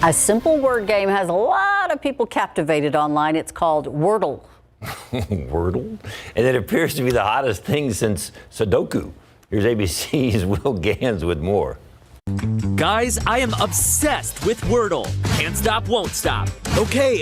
A simple word game has a lot of people captivated online. It's called Wordle. Wordle? And it appears to be the hottest thing since Sudoku. Here's ABC's Will Gans with more. Guys, I am obsessed with Wordle. Can't stop, won't stop. Okay,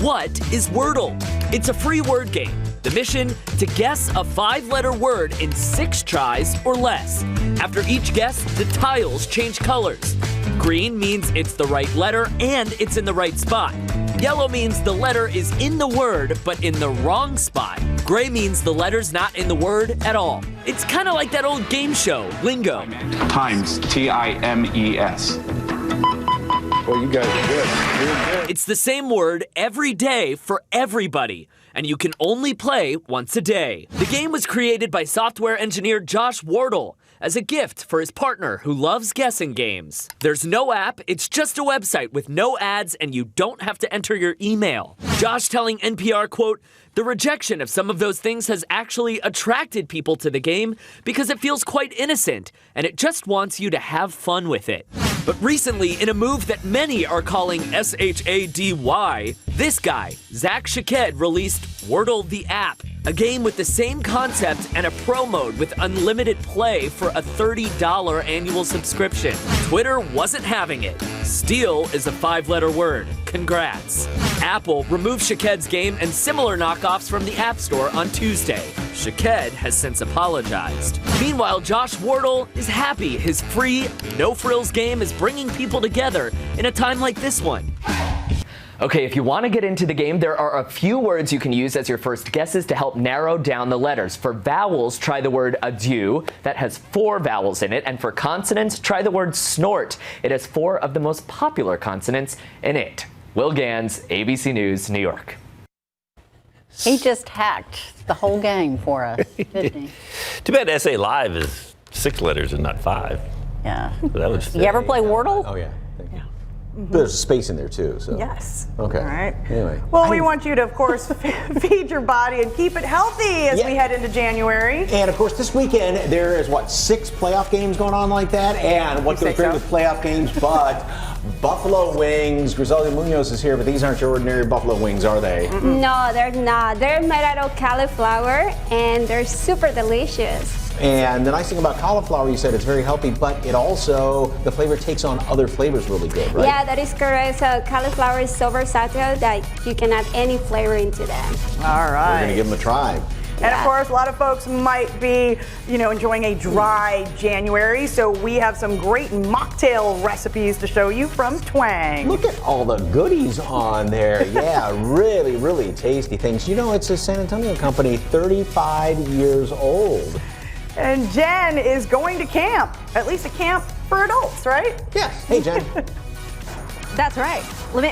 what is Wordle? It's a free word game. The mission, to guess a 5-letter word in 6 tries or less. After each guess, the tiles change colors. Green means it's the right letter and it's in the right spot. Yellow means the letter is in the word but in the wrong spot. Gray means the letter's not in the word at all. It's kind of like that old game show, Lingo. Times, T-I-M-E-S. Well, you guys are good. You're good. It's the same word every day for everybody, and you can only play once a day. The game was created by software engineer Josh Wardle as a gift for his partner who loves guessing games. There's no app, it's just a website with no ads, and you don't have to enter your email. Josh telling NPR, quote, "The rejection of some of those things has actually attracted people to the game because it feels quite innocent, and it just wants you to have fun with it." But recently, in a move that many are calling SHADY, this guy, Zach Shaked, released Wordle the App, a game with the same concept and a pro mode with unlimited play for a $30 annual subscription. Twitter wasn't having it. Steal is a 5-letter word. Congrats. Apple removed Shaked's game and similar knockoffs from the App Store on Tuesday. Shaked has since apologized. Meanwhile, Josh Wardle is happy his free, no-frills game is bringing people together in a time like this one. Okay, if you want to get into the game, there are a few words you can use as your first guesses to help narrow down the letters. For vowels, try the word adieu. That has 4 vowels in it. And for consonants, try the word snort. It has 4 of the most popular consonants in it. Will Gans, ABC News, New York. He just hacked the whole game for us, didn't he? Too bad SA Live is 6 letters and not 5. Yeah. So that was You ever play Wordle? Oh, yeah. There's a space in there, too. So. Yes. Okay. All right. Anyway. Well, we want you to, of course, feed your body and keep it healthy as we head into January. And, of course, this weekend, there is, 6 playoff games going on like that? And what goes great with playoff games but Buffalo Wings. Griselda Munoz is here, but these aren't your ordinary Buffalo Wings, are they? No, they're not. They're made out of cauliflower, and they're super delicious. And the nice thing about cauliflower, you said it's very healthy, but it also, the flavor takes on other flavors really good, right? Yeah, that is correct. So cauliflower is so versatile that you can add any flavor into them. All right. We're going to give them a try. And of course, a lot of folks might be, enjoying a dry January. So we have some great mocktail recipes to show you from Twang. Look at all the goodies on there. Yeah, really, really tasty things. It's a San Antonio company, 35 years old. And Jen is going to camp, at least a camp for adults, right? Yes. Hey, Jen. That's right.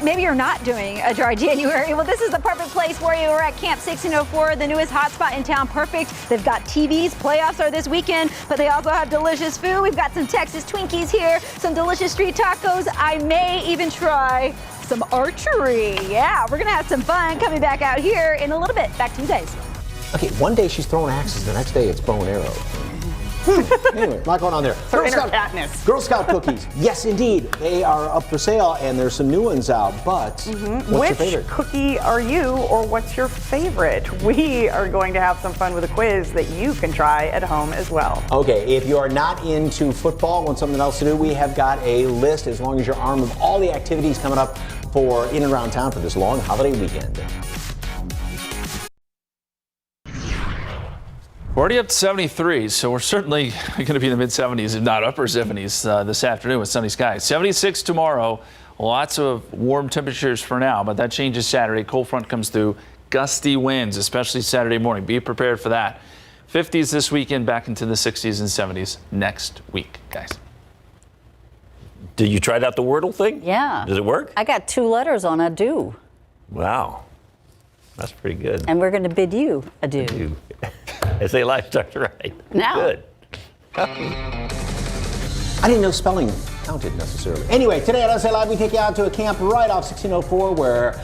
Maybe you're not doing a dry January. Well, this is the perfect place for you. We're at Camp 1604, the newest hotspot in town. Perfect. They've got TVs. Playoffs are this weekend, but they also have delicious food. We've got some Texas Twinkies here, some delicious street tacos. I may even try some archery. Yeah, we're going to have some fun coming back out here in a little bit. Back to you guys. Okay, one day she's throwing axes, the next day it's bow and arrow. Anyway, a lot going on there. Girl Scout cookies. Yes, indeed. They are up for sale, and there's some new ones out, but what's your favorite? Which cookie are you, or what's your favorite? We are going to have some fun with a quiz that you can try at home as well. Okay, if you are not into football, want something else to do, we have got a list, as long as you're armed, of all the activities coming up for in and around town for this long holiday weekend. 40 up to 73, so we're certainly going to be in the mid-70s, if not upper 70s this afternoon with sunny skies. 76 tomorrow, lots of warm temperatures for now, but that changes Saturday. Cold front comes through, gusty winds, especially Saturday morning. Be prepared for that. 50s this weekend, back into the 60s and 70s next week, guys. Did you try out the Wordle thing? Yeah. Does it work? I got 2 letters on adieu. Wow. That's pretty good. And we're going to bid you adieu. Adieu. SA Live starts right. Now. Good. I didn't know spelling counted necessarily. Anyway, today at SA Live, we take you out to a camp right off 1604 where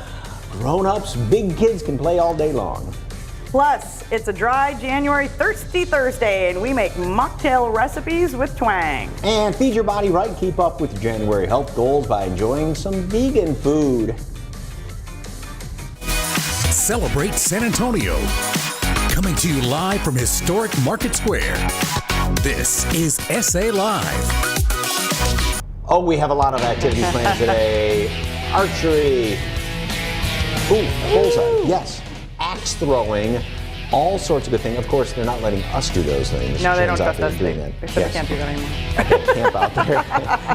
grown-ups, big kids can play all day long. Plus, it's a dry January Thirsty Thursday, and we make mocktail recipes with twang. And feed your body right. Keep up with your January health goals by enjoying some vegan food. Celebrate San Antonio. Coming to you live from historic Market Square. This is SA Live. Oh, we have a lot of activities planned today. Archery. Ooh, bullseye. Yes. Axe throwing. All sorts of good things. Of course, they're not letting us do those things. No, they don't Jen's out trust there us. doing that. They said Yes. they can't do that anymore. Camp out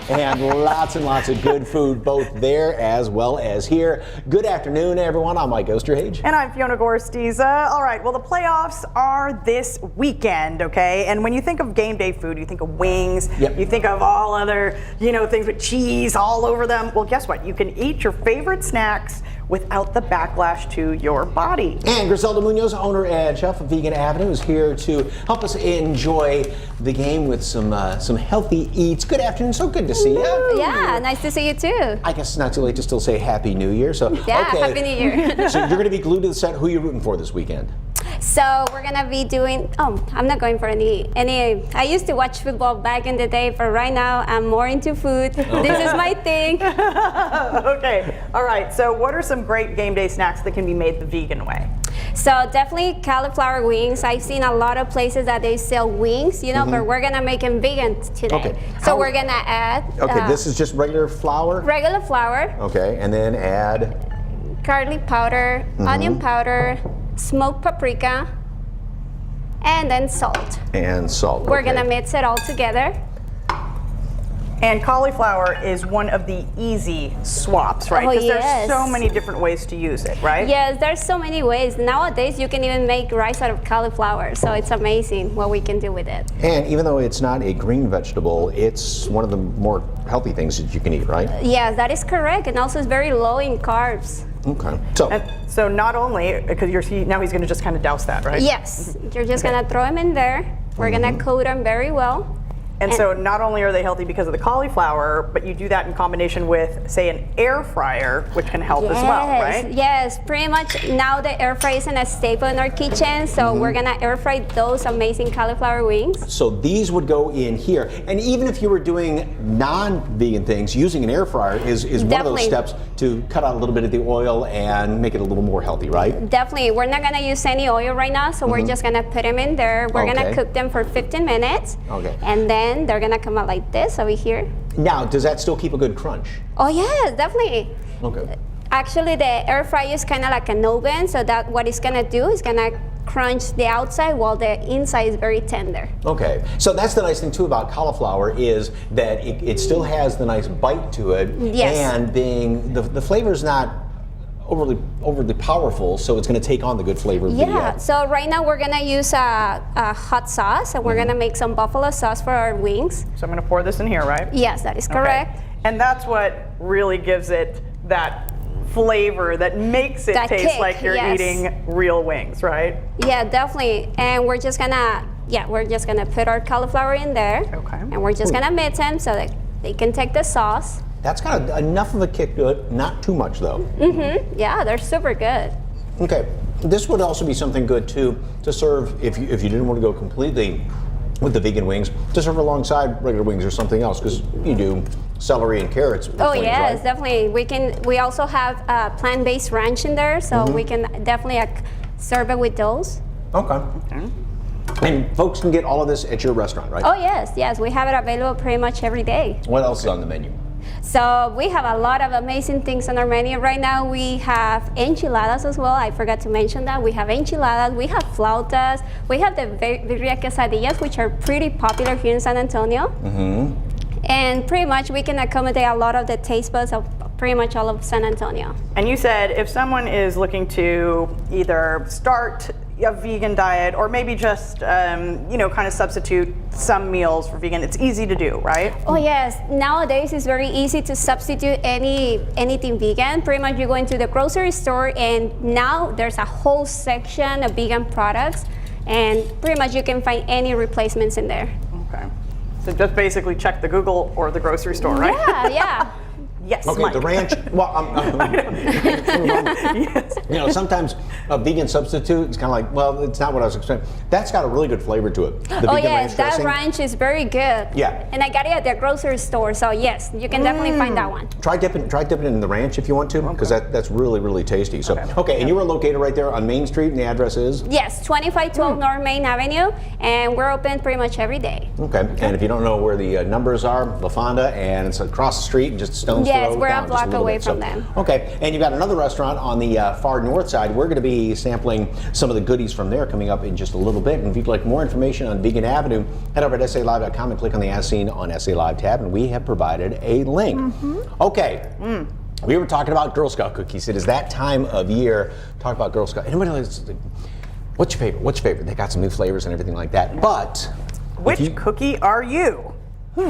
there. And lots of good food both there as well as here. Good afternoon, everyone. I'm Mike Osterhage. And I'm Fiona Gorstiza. All right, well, the playoffs are this weekend, okay? And when you think of game day food, you think of wings. Yep. You think of all other, things with cheese all over them. Well, guess what? You can eat your favorite snacks without the backlash to your body. And Griselda Munoz, owner and chef of Vegan Avenue, is here to help us enjoy the game with some healthy eats. Good afternoon. So good to see you. Yeah, nice to see you too. I guess it's not too late to still say Happy New Year. So Yeah, okay. Happy New Year. So you're going to be glued to the set. Who are you rooting for this weekend? So we're gonna be doing, I'm not going for any, I used to watch football back in the day, but right now I'm more into food. Okay. This is my thing. Okay, all right, so what are some great game day snacks that can be made the vegan way? So definitely cauliflower wings. I've seen a lot of places that they sell wings, but we're gonna make them vegan today. Okay. So we're gonna add Okay, this is just regular flour? regular flour, Okay, and then add? garlic powder, onion powder, smoked paprika, and then salt. And salt. We're okay. gonna mix it all together. And cauliflower is one of the easy swaps, right? Oh, Because yes. there's so many different ways to use it, right? Yes, there's so many ways. Nowadays, you can even make rice out of cauliflower, so it's amazing what we can do with it. And even though it's not a green vegetable, it's one of the more healthy things that you can eat, right? Yes, that is correct, and also it's very low in carbs. Okay. So, And so not only, because now he's going to just kind of douse that, right? Yes, you're just gonna throw them in there. We're gonna coat them very well. And so not only are they healthy because of the cauliflower, but you do that in combination with, say, an air fryer, which can help as well, right? Yes, pretty much now the air fry isn't a staple in our kitchen, so we're gonna air fry those amazing cauliflower wings. so these would go in here. And even if you were doing non-vegan things, using an air fryer is one of those Definitely. steps to cut out a little bit of the oil and make it a little more healthy, right? Definitely, we're not gonna use any oil right now, so we're just gonna put them in there. We're Okay. gonna cook them for 15 minutes, Okay. and then they're gonna come out like this over here. Now, does that still keep a good crunch? Oh yes, definitely. Okay. Actually, the air fryer is kind of like an oven, so that what it's gonna do is gonna crunch the outside while the inside is very tender. Okay. So that's the nice thing too about cauliflower is that it still has the nice bite to it. Yes. And being the flavor's not overly powerful, so it's going to take on the good flavor of Yeah, the so right now we're gonna use a hot sauce, and we're gonna make some buffalo sauce for our wings. So I'm going to pour this in here, right? Yes, that is Okay. correct. And that's what really gives it that flavor that makes it That taste kick, like you're yes. eating real wings, right? Yeah, definitely. And we're just gonna put our cauliflower in there. Okay. And we're just gonna mix them so that they can take the sauce. That's got enough of a kick to it, not too much though. Yeah, they're super good. Okay. This would also be something good too to serve if you didn't want to go completely with the vegan wings, to serve alongside regular wings or something else, because you do celery and carrots with Oh wings, yes, right? definitely. We also have plant-based ranch in there, so we can definitely serve it with those. Okay. And folks can get all of this at your restaurant, right? Oh yes, we have it available pretty much every day. What else is on the menu? So we have a lot of amazing things on our menu right now. We have enchiladas as well. I forgot to mention that. We have enchiladas, we have flautas, we have the birria quesadillas, which are pretty popular here in San Antonio. And pretty much we can accommodate a lot of the taste buds of pretty much all of San Antonio. And you said if someone is looking to either start a vegan diet or maybe just, kind of substitute some meals for vegan, it's easy to do, right? Oh yes, nowadays it's very easy to substitute anything vegan. Pretty much you go into the grocery store and now there's a whole section of vegan products and pretty much you can find any replacements in there. Okay. So just basically check the Google or the grocery store, right? Yeah. Yes, Okay, Mike. the ranch. Well, Yes. you know, sometimes a vegan substitute is kind of like, well, it's not what I was expecting. That's got a really good flavor to it. The Oh vegan yes, ranch that dressing. ranch is very good. Yeah. And I got it at the grocery store, so yes, you can definitely find that one. Try dipping it in the ranch if you want to, because that's really, really tasty. So, okay, and you were located right there on Main Street, and the address is? Yes, 2512 North Main Avenue, and we're open pretty much every day. Okay, and if you don't know where the numbers are, La Fonda, and it's across the street, just a stone's throw Yes, we're down, a just block little away bit. from So, them. Okay, and you've got another restaurant on the far north side. We're going to be sampling some of the goodies from there coming up in just a little bit. And if you'd like more information on Vegan Avenue, head over to SALive.com and click on the As Seen on SA Live tab, and we have provided a link. Okay. We were talking about Girl Scout cookies. It is that time of year. Talk about Girl Scout. Anybody likes? What's your favorite? What's your favorite? They got some new flavors and everything like that. But Which cookie are you? Because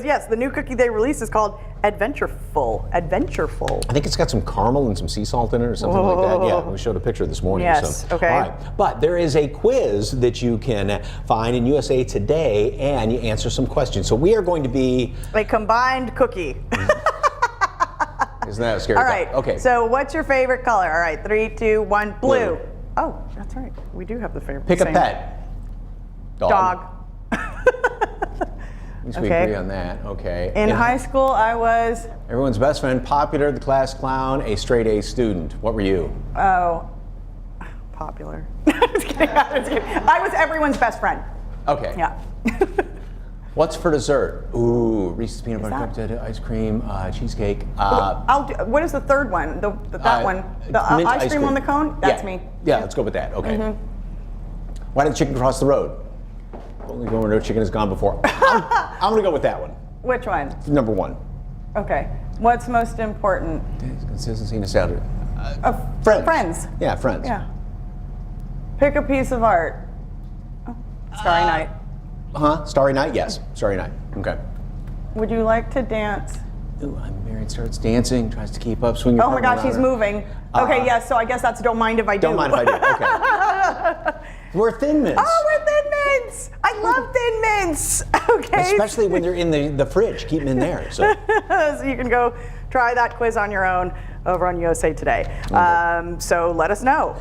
yes, the new cookie they released is called Adventureful. Adventureful. I think it's got some caramel and some sea salt in it or something like that. Yeah, we showed a picture this morning. Yes, So. okay. All right, but there is a quiz that you can find in USA Today, and you answer some questions. So we are going to be A combined cookie. Isn't that a scary All thought? right. Okay. So what's your favorite color? All right, 3, 2, 1, blue. Blue. Oh, that's right. We do have the favorite. Pick a same. pet. Dog. At least we Okay. agree on that. Okay. In high school, I was, Everyone's best friend, popular, the class clown, a straight A student. What were you? popular. I was kidding. I was everyone's best friend. Okay. Yeah. What's for dessert? Ooh, Reese's peanut butter that- cup, ice cream, cheesecake. I'll do, what is the third one? That one. The mint ice cream on the cone? That's Yeah. me. Yeah, let's go with that. Okay. Why did the chicken cross the road? Only go where no chicken has gone before. I'm going to go with that one. Which one? Number one. Okay. What's most important? Consistency and nostalgia. Friends. Friends. Yeah, friends. Yeah. Pick a piece of art. Oh, Starry Night. Starry Night? Yes. Starry Night. Okay. Would you like to dance? Ooh, I'm married, starts dancing, tries to keep up, swing your Oh my partner gosh, he's around her. moving. Okay, yes, so I guess that's don't mind if I do. Don't mind if I do. Okay. We're Thin Mints. Oh, we're Thin Mints. I love Thin Mints. Okay. Especially when they're in the fridge. Keep them in there. So. So you can go try that quiz on your own over on USA Today. So let us know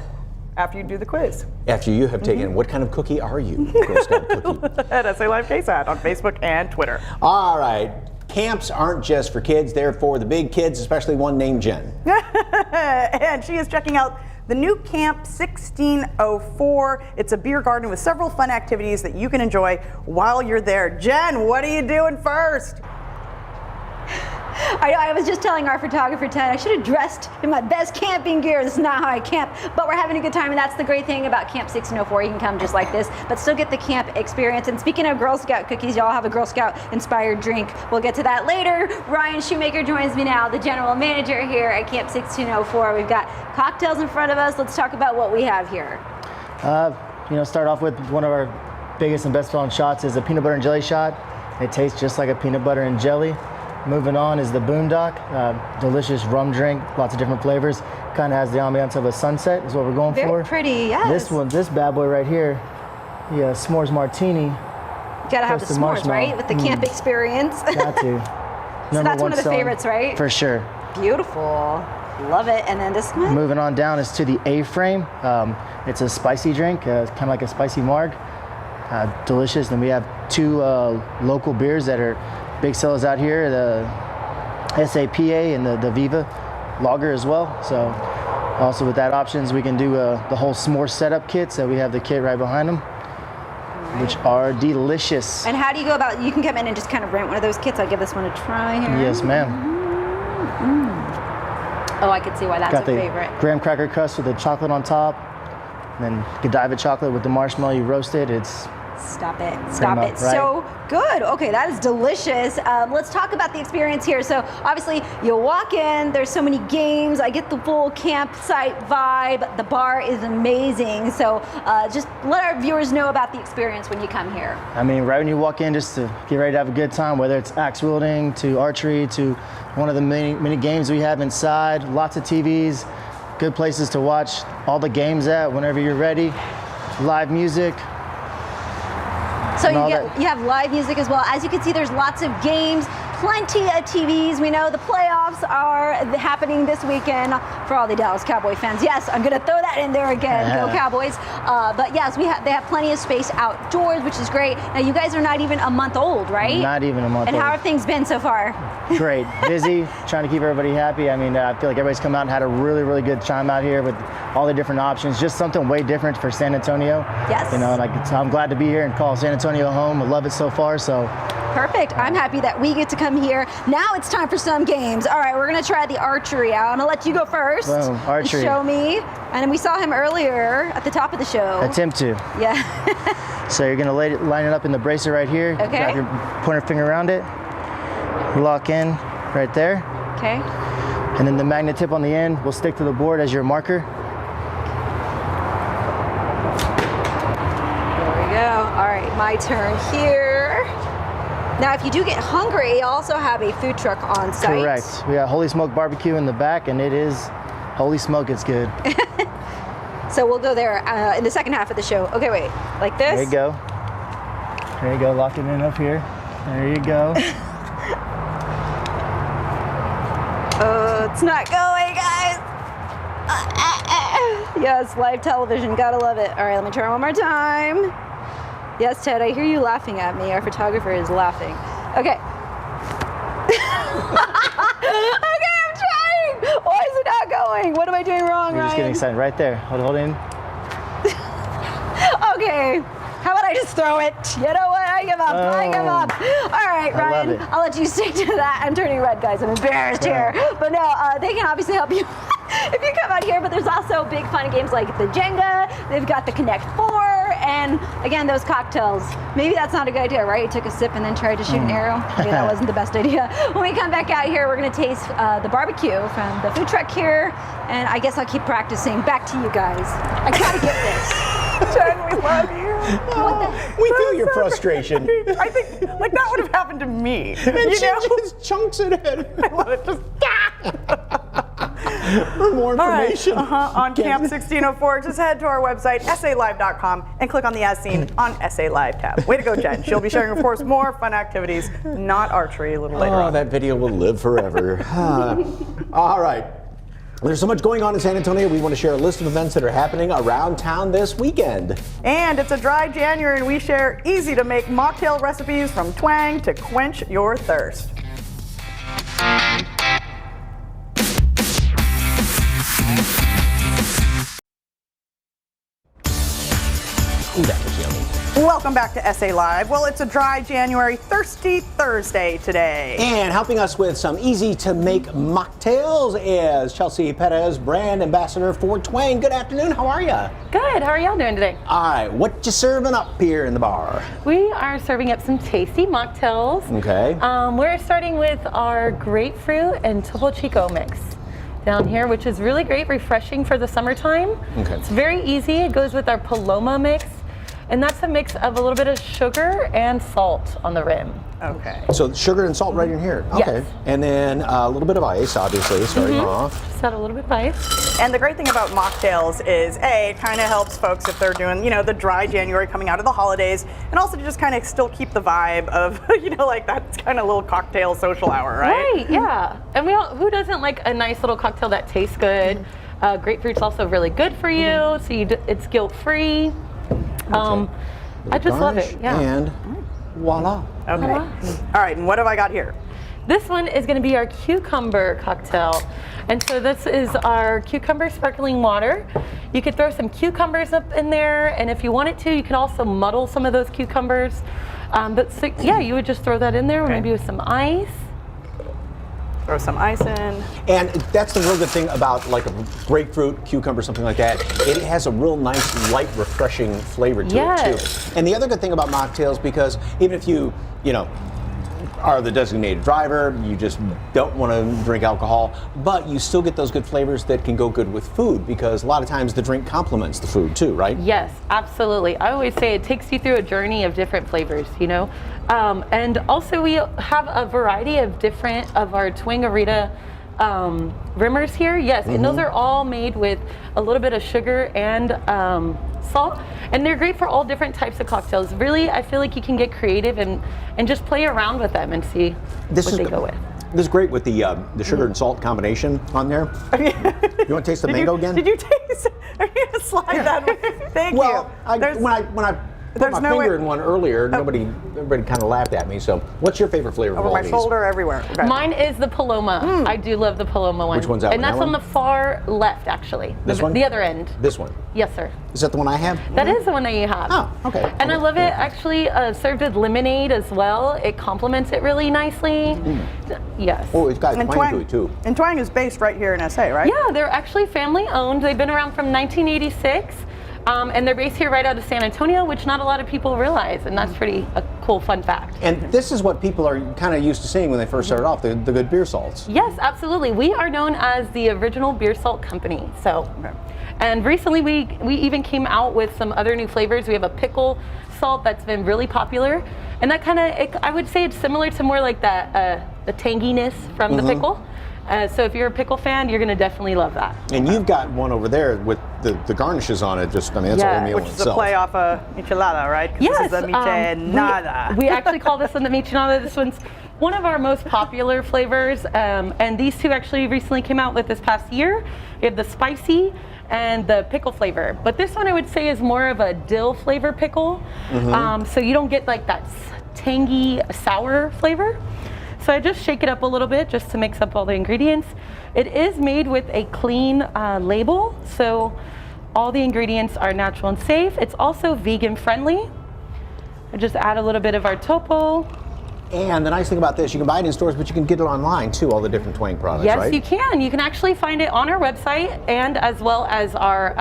after you do the quiz. After you have taken, what kind of cookie are you? Girl Scout cookie. At SA Live KSAT on Facebook and Twitter. All right. Camps aren't just for kids, they're for the big kids, especially one named Jen. And she is checking out the new Camp 1604. It's a beer garden with several fun activities that you can enjoy while you're there. Jen, what are you doing first? I was just telling our photographer Ted I should have dressed in my best camping gear. This is not how I camp, but we're having a good time, and that's the great thing about Camp 1604. You can come just like this, but still get the camp experience. And speaking of Girl Scout cookies, y'all have a Girl Scout inspired drink. We'll get to that later. Ryan Shoemaker joins me now, the general manager here at Camp 1604. We've got cocktails in front of us. Let's talk about what we have here. Start off with one of our biggest and best selling shots is a peanut butter and jelly shot. It tastes just like a peanut butter and jelly. Moving on is the Boondock, delicious rum drink, lots of different flavors. Kind of has the ambiance of a sunset is what we're going for. Very pretty, yes. This bad boy right here, the s'mores Martini. You gotta have the toasted s'mores, marshmallow. right? With the camp experience. Got to. So that's one of the selling. favorites, right? For sure. Beautiful. Love it. And then this one? Moving on down is to the A-frame. It's a spicy drink, kind of like a spicy marg. Delicious. Then we have two local beers that are big sellers out here, the SAPA and the Viva Lager as well. So also with that options, we can do the whole s'more setup kit. So we have the kit right behind them, which are delicious. And how do you go about, you can come in and just kind of rent one of those kits. I'll give this one a try here. Yes, ma'am. Oh, I can see why that's Got a the favorite. graham cracker crust with the chocolate on top. And then Godiva chocolate with the marshmallow you roasted. It's Stop it. Pretty Stop much, it. right? So good. Okay, that is delicious. Let's talk about the experience here. So obviously you walk in, there's so many games. I get the full campsite vibe. The bar is amazing. So just let our viewers know about the experience when you come here. I mean, right when you walk in, just to get ready to have a good time, whether it's axe wielding to archery to one of the many games we have inside, lots of TVs, good places to watch all the games at whenever you're ready, live music. So you have live music as well. As you can see, there's lots of games. plenty of TVs. We know the playoffs are happening this weekend for all the Dallas Cowboy fans. Yes, I'm going to throw that in there again. Go Cowboys. But yes, they have plenty of space outdoors, which is great. Now, you guys are not even a month old, right? Not even a month and old. how have things been so far? Great. Busy, trying to keep everybody happy. I mean, I feel like everybody's come out and had a really, really good time out here with all the different options. Just something way different for San Antonio. Yes. You know, like I'm glad to be here and call San Antonio home. I love it so far. So. Perfect. I'm happy that we get to come here. Now it's time for some games. All right, we're going to try the archery out. I'm going to let you go first. Boom, archery. Show me. And we saw him earlier at the top of the show. Attempt to. Yeah. So you're going to line it up in the bracer right here. Okay. Wrap your pointer finger around it. Lock in right there. Okay. And then the magnet tip on the end will stick to the board as your marker. There we go. All right, my turn here. Now, if you do get hungry, you also have a food truck on site. Correct. We got Holy Smoke Barbecue in the back, and it is, holy smoke, it's good. So we'll go there in the second half of the show. Okay, wait, like this? There you go. There you go, lock it in up here. There you go. It's not going, guys. Yes, live television, gotta love it. All right, let me try one more time. Yes, Ted, I hear you laughing at me. Our photographer is laughing. Okay. Okay, I'm trying. Why is it not going? What am I doing wrong, You're Ryan? just getting excited right there. Hold in. Okay. How about I just throw it? You know what? I give up. I give up. All right, Ryan. I'll let you stick to that. I'm turning red, guys. I'm embarrassed here. But no, they can obviously help you if you come out here. But there's also big fun games like the Jenga. They've got the Connect 4. And again, those cocktails. Maybe that's not a good idea, right? You took a sip and then tried to shoot an arrow. Maybe that wasn't the best idea. When we come back out here, we're going to taste the barbecue from the food truck here. And I guess I'll keep practicing. Back to you guys. I got to get this. Jen, we love you. We feel your frustration. I think like that would have happened to me. And she just chunks it in. I love it. Just For more information. On Camp 1604, just head to our website, salive.com, and click on the As Seen on SA Live tab. Way to go, Jen. She'll be sharing, of course, more fun activities, not archery, a little later on. That video will live forever. All right. There's so much going on in San Antonio. We want to share a list of events that are happening around town this weekend. And it's a dry January, and we share easy-to-make mocktail recipes from twang to quench your thirst. Ooh, that was yummy. Welcome back to SA Live. Well, it's a dry January, thirsty Thursday today. And helping us with some easy-to-make mocktails is Chelsea Perez, brand ambassador for Twang. Good afternoon. How are you? Good. How are y'all doing today? All right. What you serving up here in the bar? We are serving up some tasty mocktails. Okay. We're starting with our grapefruit and Topo Chico mix down here, which is really great, refreshing for the summertime. Okay. It's very easy. It goes with our Paloma mix, and that's a mix of a little bit of sugar and salt on the rim. Okay. So sugar and salt right in here. Okay. Yes. And then a little bit of ice, obviously, starting off. Just add a little bit of ice. And the great thing about mocktails is, A, it kind of helps folks if they're doing, the dry January coming out of the holidays, and also to just kind of still keep the vibe of, like that kind of little cocktail social hour, right? Right, yeah. And who doesn't like a nice little cocktail that tastes good? Grapefruit's also really good for you, so it's guilt-free. I just love it, yeah. And voila. Okay. All right, and what have I got here? This one is going to be our cucumber cocktail. And so this is our cucumber sparkling water. You could throw some cucumbers up in there, and if you wanted to, you could also muddle some of those cucumbers. You would just throw that in there, maybe with some ice. Throw some ice in. And that's the real good thing about like a grapefruit, cucumber, something like that. It has a real nice, light, refreshing flavor to it too. And the other good thing about mocktails, because even if you are the designated driver, you just don't want to drink alcohol, but you still get those good flavors that can go good with food, because a lot of times the drink complements the food too, right? Yes, absolutely. I always say it takes you through a journey of different flavors, and also we have a variety of different of our Twang-A-Rita rimmers here. Yes, and those are all made with a little bit of sugar and salt, and they're great for all different types of cocktails. Really, I feel like you can get creative and just play around with them and see what they go with. This is great with the sugar and salt combination on there. You want to taste the mango again? Did you taste? Are you gonna slide that way? Thank you. Well, when I put my finger in one earlier, everybody kind of laughed at me. So, what's your favorite flavor of all Over my these? shoulder, everywhere. Okay. Mine is the Paloma. I do love the Paloma one. Which one's that And one? that's That on one? the far left, actually. This one? The other end. This one. Yes, sir. Is that the one I have? That is the one that you have. Oh, okay. And I love it actually served with lemonade as well. It complements it really nicely. Yes. Oh, it's got And twang to it too. And Twang is based right here in SA, right? Yeah, they're actually family owned. They've been around from 1986. And they're based here right out of San Antonio, which not a lot of people realize, and that's pretty a cool fun fact. And this is what people are kind of used to seeing when they first started off, the good beer salts. Yes, absolutely. We are known as the original beer salt company. So, and recently we even came out with some other new flavors. We have a pickle salt that's been really popular, and that kind of, I would say it's similar to more like that the tanginess from the pickle. So if you're a pickle fan, you're going to definitely love that. And you've got one over there with the garnishes on it. Just, I mean, that's a whole meal Which in is a itself. play off a michelada, right? 'Cause Yes, this is the michelada. we actually call this one the michelada. This one's one of our most popular flavors, and these two actually recently came out with this past year. We have the spicy and the pickle flavor, but this one I would say is more of a dill flavor pickle, so you don't get like that tangy sour flavor. So I just shake it up a little bit just to mix up all the ingredients. It is made with a clean label, so all the ingredients are natural and safe. It's also vegan friendly. I just add a little bit of our topo. And the nice thing about this, you can buy it in stores, but you can get it online too, all the different Twang products, Yes, right? you can. You can actually find it on our website and as well as our,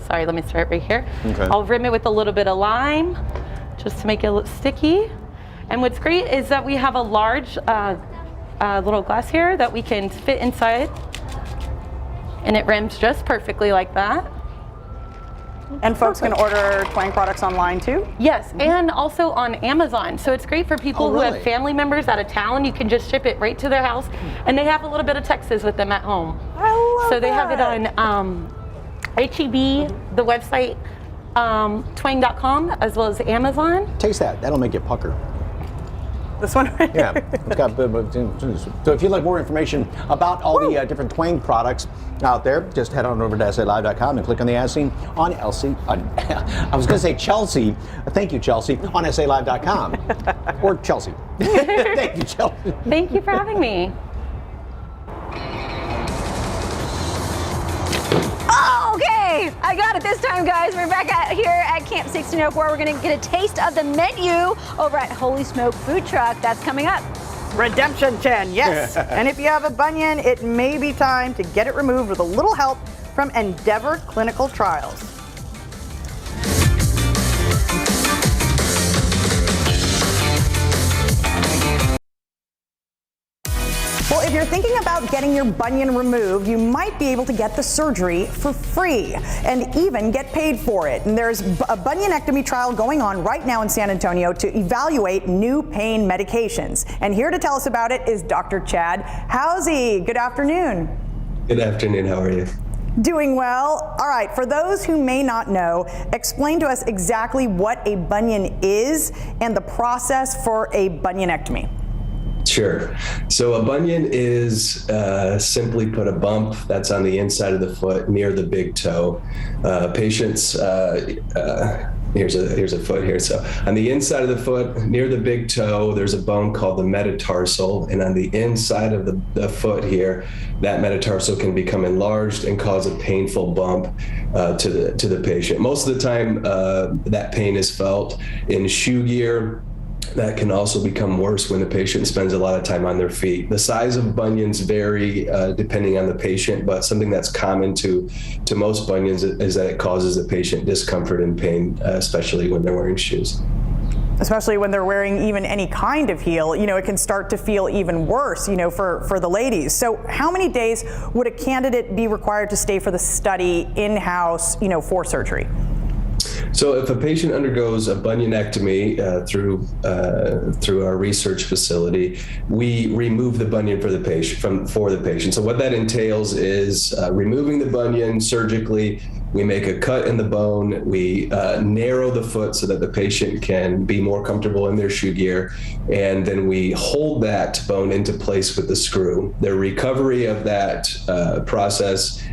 sorry, let me start right here. Okay. I'll rim it with a little bit of lime just to make it look sticky. And what's great is that we have a large little glass here that we can fit inside, and it rims just perfectly like that. And folks can order Twang products online too? Yes, and also on Amazon. So it's great for people who have really? family members out of town. You can just ship it right to their house, and they have a little bit of Texas with them at home. I love So they have it on HEB, the website, twang.com, as well as Amazon. Taste that. That'll make you pucker. This one right Yeah, it's got. So if you'd like more information about all the different Twang products out there, just head on over to SALive.com and click on the ad scene on LC. I was going to say Chelsea. Thank you, Chelsea. On SALive.com or Chelsea. Thank you, Chelsea. Thank you for having me. Okay, I got it this time, guys. We're back here at Camp 1604. We're going to get a taste of the menu over at Holy Smoke Food Truck. That's coming up. Redemption 10, yes. And if you have a bunion, it may be time to get it removed with a little help from Endeavor Clinical Trials. Well, if you're thinking about getting your bunion removed, you might be able to get the surgery for free and even get paid for it. And there's a bunionectomy trial going on right now in San Antonio to evaluate new pain medications. And here to tell us about it is Dr. Chad Housey. Good afternoon. Good afternoon. How are you? Doing well. All right, for those who may not know, explain to us exactly what a bunion is and the process for a bunionectomy. Sure. So a bunion is simply put a bump that's on the inside of the foot near the big toe. Patients, here's a foot here. So on the inside of the foot near the big toe, there's a bone called the metatarsal, and on the inside of the foot here, that metatarsal can become enlarged and cause a painful bump to the patient. Most of the time, that pain is felt in shoe gear. That can also become worse when the patient spends a lot of time on their feet. The size of bunions vary depending on the patient, but something that's common to most bunions is that it causes the patient discomfort and pain, especially when they're wearing shoes. Especially when they're wearing even any kind of heel, you know, it can start to feel even worse, you know, for the ladies. So how many days would a candidate be required to stay for the study in-house, you know, for surgery? So if a patient undergoes a bunionectomy through our research facility, we remove the bunion for the patient. So what that entails is removing the bunion surgically, We make a cut in the bone. We narrow the foot so that the patient can be more comfortable in their shoe gear. And then we hold that bone into place with the screw. The recovery of that process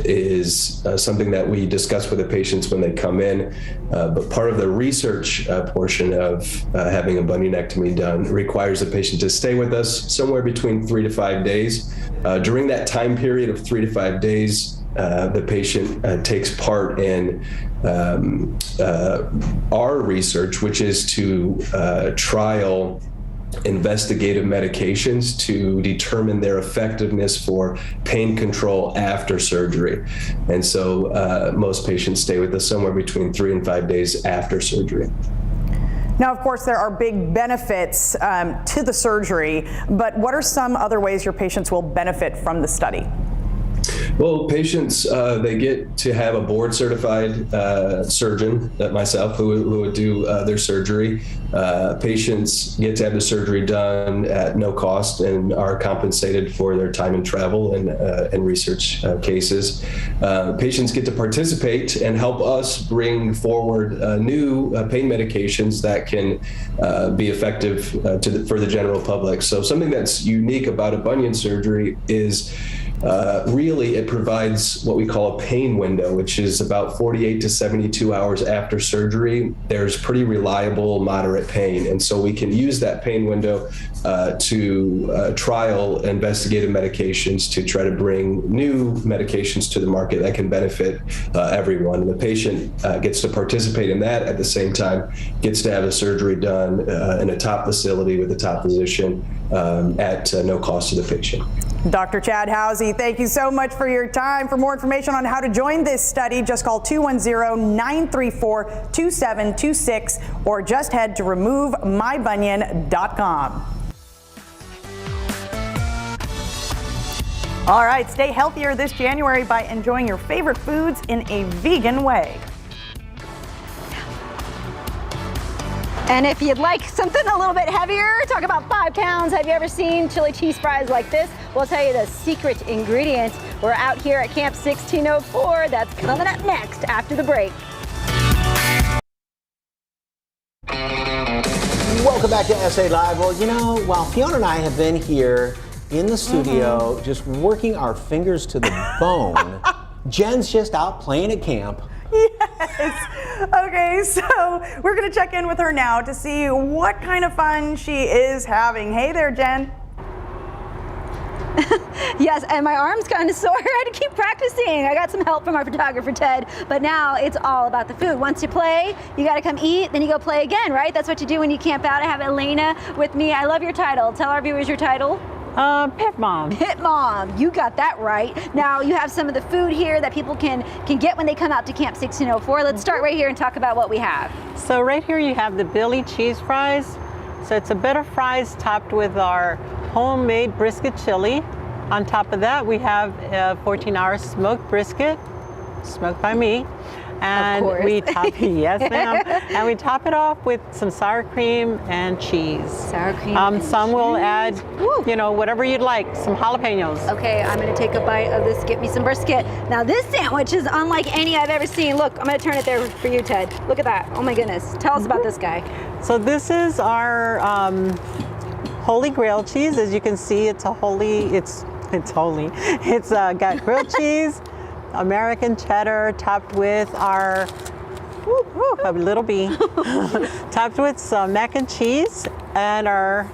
is something that we discuss with the patients when they come in. But part of the research portion of having a bunionectomy done requires the patient to stay with us somewhere between 3 to 5 days. During that time period of 3 to 5 days, the patient takes part in our research, which is to trial investigative medications to determine their effectiveness for pain control after surgery. And so most patients stay with us somewhere between 3 and 5 days after surgery. Now, of course, there are big benefits to the surgery, but what are some other ways your patients will benefit from the study? Well, patients, they get to have a board certified surgeon, myself, who would do their surgery. Patients get to have the surgery done at no cost and are compensated for their time and travel and research cases. Patients get to participate and help us bring forward new pain medications that can be effective for the general public. So something that's unique about a bunion surgery is really it provides what we call a pain window, which is about 48 to 72 hours after surgery. There's pretty reliable moderate pain, and so we can use that pain window to trial investigative medications to try to bring new medications to the market that can benefit everyone. And the patient gets to participate in that at the same time, gets to have a surgery done in a top facility with a top physician at no cost to the patient. Dr. Chad Housey, thank you so much for your time. For more information on how to join this study, just call 210-934-2726 or just head to removemybunion.com. All right, stay healthier this January by enjoying your favorite foods in a vegan way. And if you'd like something a little bit heavier, talk about 5 pounds. Have you ever seen chili cheese fries like this? We'll tell you the secret ingredient. We're out here at Camp 1604. That's coming up next after the break. Welcome back to SA Live. Well, you know, while Fiona and I have been here in the studio just working our fingers to the bone, Jen's just out playing at camp. Yes. Okay, so we're going to check in with her now to see what kind of fun she is having. Hey there, Jen. Yes, and my arm's kind of sore. I had to keep practicing. I got some help from our photographer, Ted, but now it's all about the food. Once you play, you got to come eat, then you go play again, right? That's what you do when you camp out. I have Elena with me. I love your title. Tell our viewers your title. Pit Mom. Pit Mom, you got that right. Now you have some of the food here that people can get when they come out to Camp 1604. Let's start right here and talk about what we have. So right here you have the Billy cheese fries. So it's a bed of fries topped with our homemade brisket chili. On top of that we have a 14-hour smoked brisket, smoked by me. And we top yes ma'am. And we top it off with some sour cream and cheese. Sour cream. Some will add, you know, whatever you'd like. Some jalapenos. Okay, I'm gonna take a bite of this. Get me some brisket. Now this sandwich is unlike any I've ever seen. Look, I'm gonna turn it there for you, Ted. Look at that. Oh my goodness. Tell us about this guy. So this is our holy grail cheese. As you can see, it's a holy. It's holy. It's got grilled cheese. American cheddar topped with our a little bee topped with some mac and cheese and our,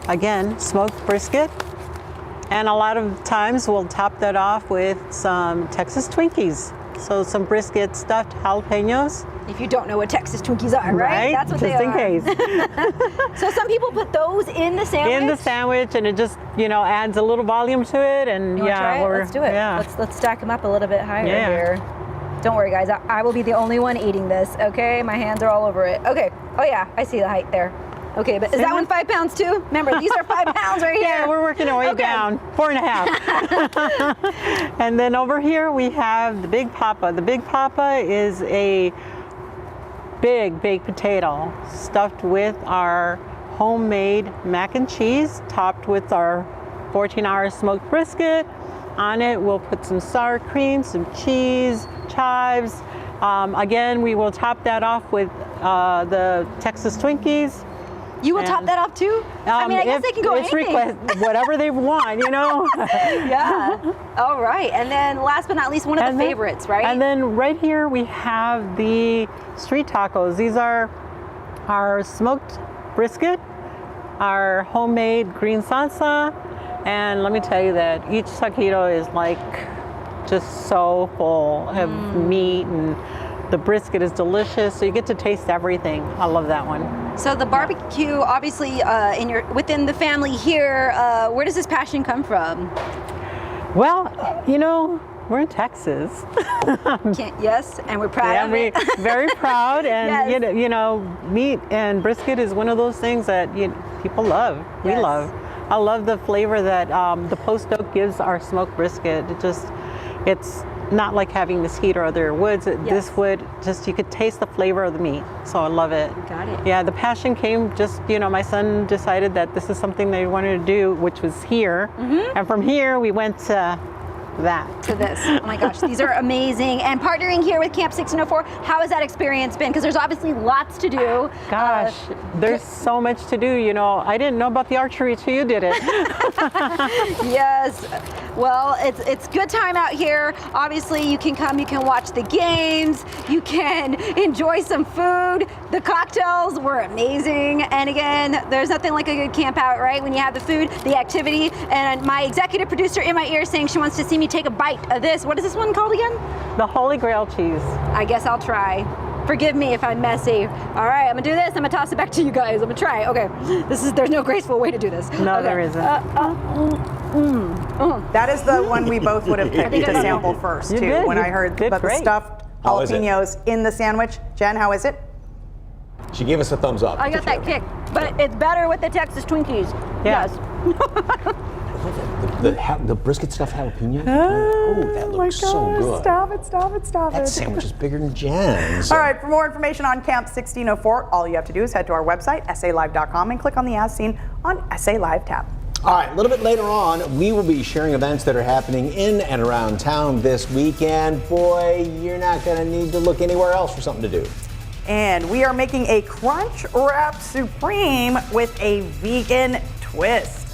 again, smoked brisket. And a lot of times we'll top that off with some Texas Twinkies. So some brisket stuffed jalapenos. If you don't know what Texas Twinkies are, right? That's what just they are. in case. So some people put those in the sandwich? In the sandwich, and it just, you know, adds a little volume to it. And yeah, let's do it. Yeah. Let's stack them up a little bit higher here. Don't worry, guys. I will be the only one eating this. Okay, my hands are all over it. Okay. Oh yeah, I see the height there. Okay, but is that one 5 pounds too? Remember, these are 5 pounds right here. Yeah, we're working our way down. 4.5. And then over here we have the Big Papa. The Big Papa is a big baked potato stuffed with our homemade mac and cheese, topped with our 14-hour smoked brisket, on it, we'll put some sour cream, some cheese, chives. Again, we will top that off with the Texas Twinkies. You will top that off too? I mean, I guess they can go it's anything. whatever they want, you know? Yeah. All right. And then last but not least, one of the favorites, right? And then right here we have the street tacos. These are our smoked brisket, our homemade green salsa, and let me tell you that each taquito is like just so full of meat, and the brisket is delicious, so you get to taste everything. I love that one. So the barbecue, obviously, within the family here, where does this passion come from? Well, you know, we're in Texas. Yes, and we're proud of it. Very proud, and Yes. you know, meat and brisket is one of those things that people love. We Yes. love. I love the flavor that the post oak gives our smoked brisket. It's not like having mesquite or other woods. This wood, you could taste the flavor of the meat. So I love it. Got it. Yeah, the passion came just, my son decided that this is something they wanted to do, which was here. And from here, we went to that. To this. Oh my gosh, these are amazing. And partnering here with Camp 1604, how has that experience been? Because there's obviously lots to do. Gosh, there's so much to do. I didn't know about the archery till you did it. Yes. Well, it's good time out here. Obviously, you can come, you can watch the games, you can enjoy some food. The cocktails were amazing. And again, there's nothing like a good camp out, right? When you have the food, the activity. And my executive producer in my ear saying she wants to see me take a bite of this. What is this one called again? The Holy Grail cheese. I guess I'll try. Forgive me if I'm messy. All right, I'm gonna do this. I'm gonna toss it back to you guys. I'm gonna try. Okay, there's no graceful way to do this. No, okay. there isn't. That is the one we both would have picked to sample first, You too, did. when You I heard did about the great. stuffed How is it? jalapenos in the sandwich. Jen, how is it? She gave us a thumbs up. I got that kick, but it's better with the Texas Twinkies. Yeah. Yes. The brisket stuffed jalapeno? Oh, that looks so good. Stop it. That sandwich is bigger than Jen's. All right, for more information on Camp 1604, all you have to do is head to our website, salive.com, and click on the As Seen on SA Live tab. All right, a little bit later on, we will be sharing events that are happening in and around town this weekend. Boy, you're not going to need to look anywhere else for something to do. And we are making a Crunchwrap Supreme with a vegan twist.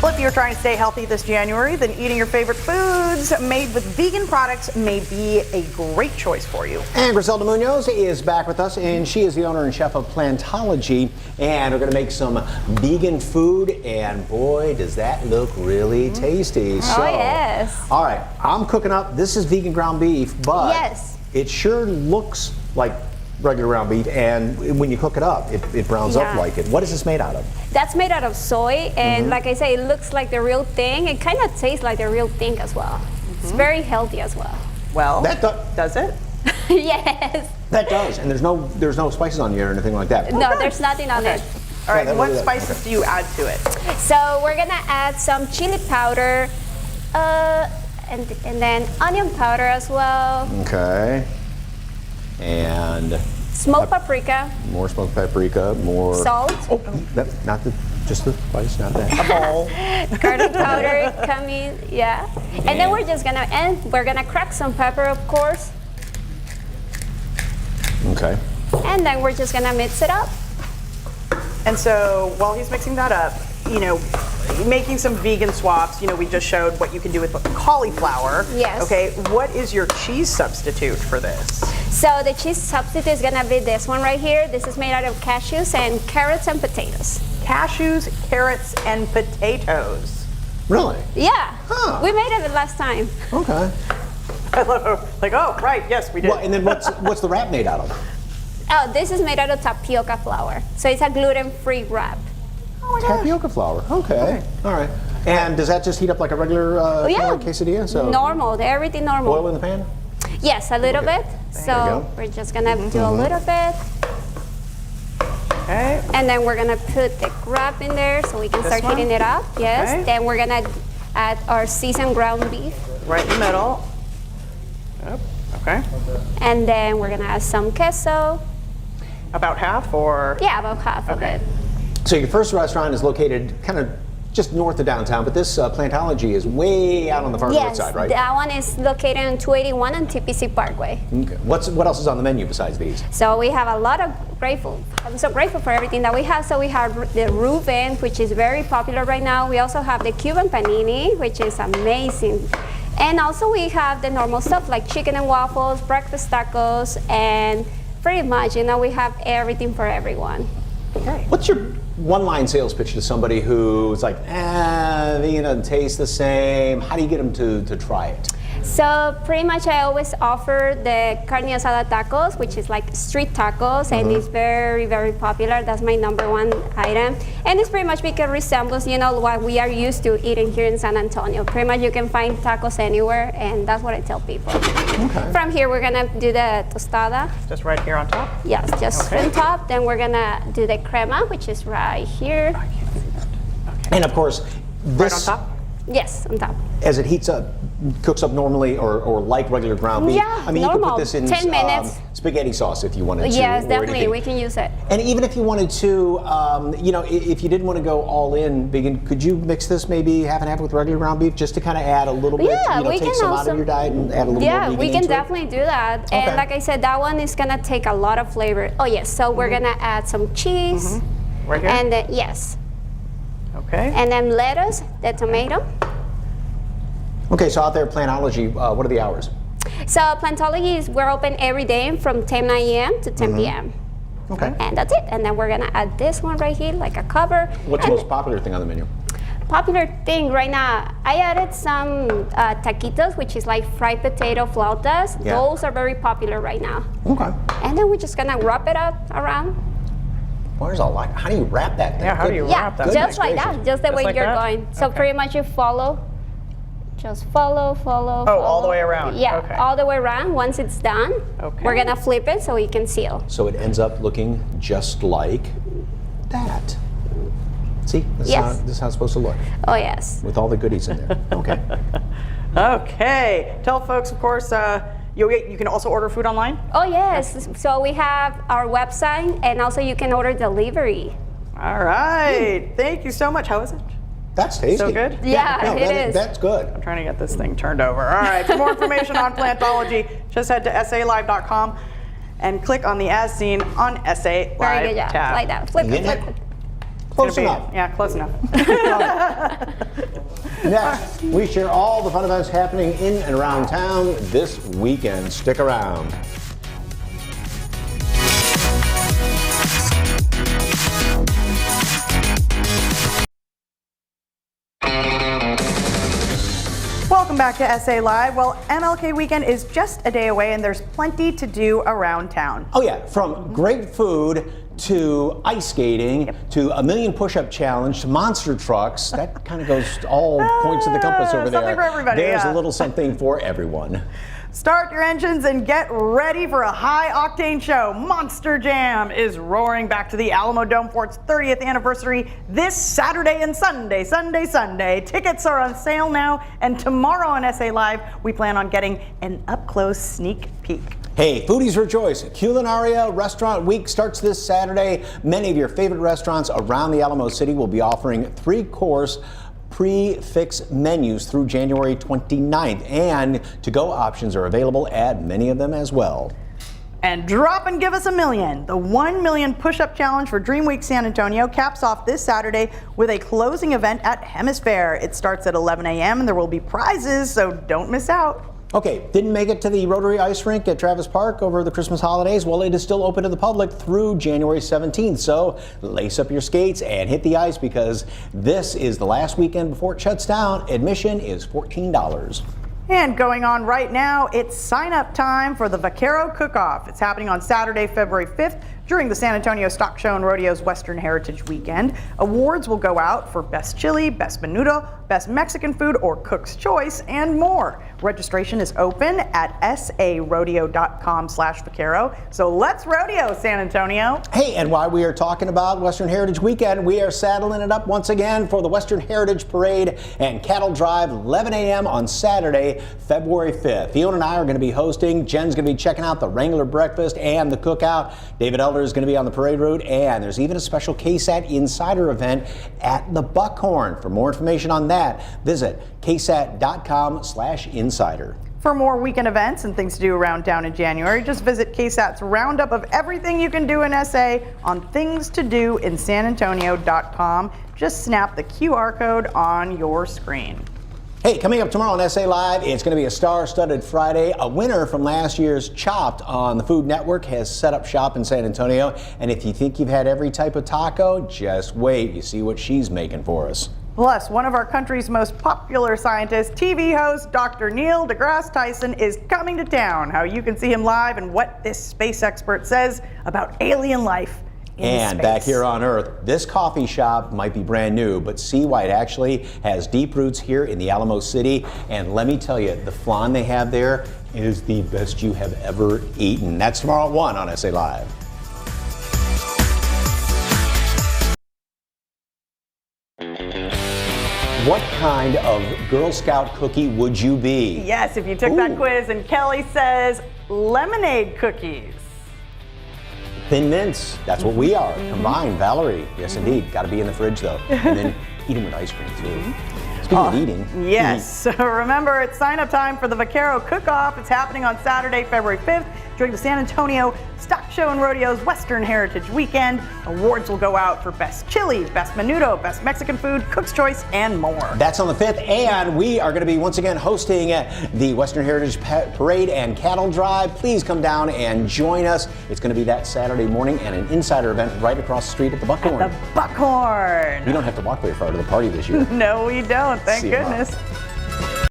Well, if you're trying to stay healthy this January, then eating your favorite foods made with vegan products may be a great choice for you. And Griselda Munoz is back with us, and she is the owner and chef of Plantology, and we're going to make some vegan food, and boy, does that look really tasty. So, yes. All right, I'm cooking up, this is vegan ground beef, but Yes. it sure looks like regular ground beef, and when you cook it up, it browns up Yeah. like it. What is this made out of? That's made out of soy, and like I say, it looks like the real thing. It kind of tastes like the real thing as well. It's very healthy as well. Well, That does it? Yes. That does, and there's no spices on here or anything like that. No, there's nothing on it. All right, that what really- spices do you add to it? So we're gonna add some chili powder, and then onion powder as well. Okay. And Smoked paprika, more smoked paprika, more salt, Oh, not just the spice, not that. garlic powder coming, yeah. And then we're gonna crack some pepper, of course. Okay. And then we're just gonna mix it up. And so while he's mixing that up, making some vegan swaps, we just showed what you can do with cauliflower. Yes. Okay, what is your cheese substitute for this? So the cheese substitute is gonna be this one right here. This is made out of cashews and carrots and potatoes. Cashews, carrots, and potatoes. Really? Yeah. Huh. We made it last time. Okay. I love it. Oh, right, yes, we did. Well, and then what's the wrap made out of? Oh, this is made out of tapioca flour. So it's a gluten-free wrap. Tapioca flour. Okay. All right. And does that just heat up like a regular kind of quesadilla? So Normal, everything normal. oil in the pan? Yes, a little bit. you So go. we're just gonna do a little bit. Okay. And then we're gonna put the wrap in there so we can This start one? heating it up. Yes. Okay. Then we're gonna add our seasoned ground beef. Right in the middle. Yep. Okay. And then we're gonna add some queso. About half, or? Yeah, about half of it. So your first restaurant is located kind of just north of downtown, but this Plantology is way out on the far north side, right? That one is located on 281 and TPC Parkway. Okay. What else is on the menu besides these? So we have a lot of great food. I'm so grateful for everything that we have. So we have the Reuben, which is very popular right now. We also have the Cuban panini, which is amazing. And also we have the normal stuff like chicken and waffles, breakfast tacos, and pretty much, we have everything for everyone. Okay. What's your one-line sales pitch to somebody who's like, it doesn't taste the same? How do you get them to try it? So pretty much I always offer the carne asada tacos, which is like street tacos, and it's very, very popular. That's my #1 item. And it's pretty much because it resembles, what we are used to eating here in San Antonio. Pretty much you can find tacos anywhere, and that's what I tell people. Okay. From here, we're gonna do the tostada. Just right here on top? Yes, just on top. Then we're gonna do the crema, which is right here. And of course, this... Right on top? Yes, on top. As it heats up, cooks up normally or like regular ground beef. Yeah, I mean, you normal. could put this in 10 minutes. Spaghetti sauce if you wanted to. Yes, or definitely, anything. we can use it. And even if you wanted to, if you didn't want to go all in vegan, could you mix this maybe half and half with regular ground beef just to kind of add a little bit, we take can some also, out of your diet and add a little more Yeah, vegan we can into definitely do that. Okay. And like I said, that one is gonna take a lot of flavor. Oh yes, so we're gonna add some cheese. Right here? And then, yes. Okay. And then lettuce, the tomato. Okay, so out there at Plantology, what are the hours? So Plantology is, we're open every day from 10 a.m. to 10 p.m. Okay. And that's it. And then we're gonna add this one right here, like a cover. What's the most popular thing on the menu? Popular thing right now, I added some taquitos, which is like fried potato flautas. Yeah. Those are very popular right now. Okay. And then we're just gonna wrap it up around. Where's all like? How do you wrap that thing? Yeah, how do you wrap that? Just like that, just the way like you're that? going. So Okay. pretty much you follow. Just follow. Oh, all the way around. Yeah, Okay. all the way around. Once it's done, we're gonna flip it so we can seal. So it ends up looking just like that. See, this, Yes. this is how it's supposed to look, Oh yes. with all the goodies in there. Okay. Okay. Tell folks, of course, you can also order food online? Oh yes. So we have our website, and also you can order delivery. All right. Thank you so much. How is it? That's tasty. So good? Yeah, it is. That's good. I'm trying to get this thing turned over. All right, for more information on Plantology, just head to salive.com and click on the As Seen on SA Live Very good job. tab. Like that. Flip it. Flip it. Close enough. Yeah, close enough. Next, we share all the fun events happening in and around town this weekend. Stick around. Welcome back to SA Live. Well, MLK weekend is just a day away and there's plenty to do around town. Oh yeah, from great food to ice skating to a million push-up challenge to monster trucks. That kind of goes to all points of the compass over there. Something for everybody, There's yeah. a little something for everyone. Start your engines and get ready for a high-octane show. Monster Jam is roaring back to the Alamo Dome for its 30th anniversary this Saturday and Sunday. Tickets are on sale now, and tomorrow on SA Live, we plan on getting an up-close sneak peek. Hey, foodies rejoice. Culinaria Restaurant Week starts this Saturday. Many of your favorite restaurants around the Alamo City will be offering 3-course prix-fixe menus through January 29th, and to-go options are available at many of them as well. And drop and give us $1 million. The 1 million push-up challenge for Dream Week San Antonio caps off this Saturday with a closing event at Hemisphere. It starts at 11 a.m. and there will be prizes, so don't miss out. Okay, didn't make it to the Rotary Ice Rink at Travis Park over the Christmas holidays? Well, it is still open to the public through January 17th, so lace up your skates and hit the ice because this is the last weekend before it shuts down. Admission is $14. And going on right now, it's sign-up time for the Vaquero Cookoff. It's happening on Saturday, February 5th during the San Antonio Stock Show and Rodeo's Western Heritage Weekend. Awards will go out for Best Chili, Best Menudo, Best Mexican Food, or Cook's Choice, and more. Registration is open at sarodeo.com/Vaquero. So let's rodeo, San Antonio. Hey, and while we are talking about Western Heritage Weekend, we are saddling it up once again for the Western Heritage Parade and Cattle Drive, 11 a.m. on Saturday, February 5th. Fiona and I are going to be hosting. Jen's going to be checking out the Wrangler Breakfast and the Cookout. David Elder trailer is going to be on the parade route, and there's even a special KSAT Insider event at the Buckhorn. For more information on that, visit ksat.com/insider. For more weekend events and things to do around town in January, just visit KSAT's roundup of everything you can do in SA on thingstodoinsanantonio.com. Just snap the QR code on your screen. Hey, coming up tomorrow on SA Live, it's going to be a star-studded Friday. A winner from last year's Chopped on the Food Network has set up shop in San Antonio. And if you think you've had every type of taco, just wait. You see what she's making for us. Plus, one of our country's most popular scientists, TV host Dr. Neil deGrasse Tyson, is coming to town. How you can see him live and what this space expert says about alien life in And space. back here on Earth, this coffee shop might be brand new, but see why it actually has deep roots here in the Alamo City. And let me tell you, the flan they have there is the best you have ever eaten. That's tomorrow at 1 on SA Live. What kind of Girl Scout cookie would you be? Yes, if you took that quiz, and Kelly says lemonade cookies. Thin mints, that's what we are. Combined, Valerie. Yes, indeed. Got to be in the fridge, though. And then eat them with ice cream, too. Speaking of eating. Yes, so remember, it's sign-up time for the Vaquero Cookoff. It's happening on Saturday, February 5th during the San Antonio Stock Show and Rodeo's Western Heritage Weekend. Awards will go out for Best Chili, Best Menudo, Best Mexican Food, Cook's Choice, and more. That's on the 5th, and we are going to be once again hosting the Western Heritage Parade and Cattle Drive. Please come down and join us. It's going to be that Saturday morning and an insider event right across the street at the Buckhorn. The Buckhorn. We don't have to walk very far to the party this year. No, we don't. Thank See you tomorrow. goodness.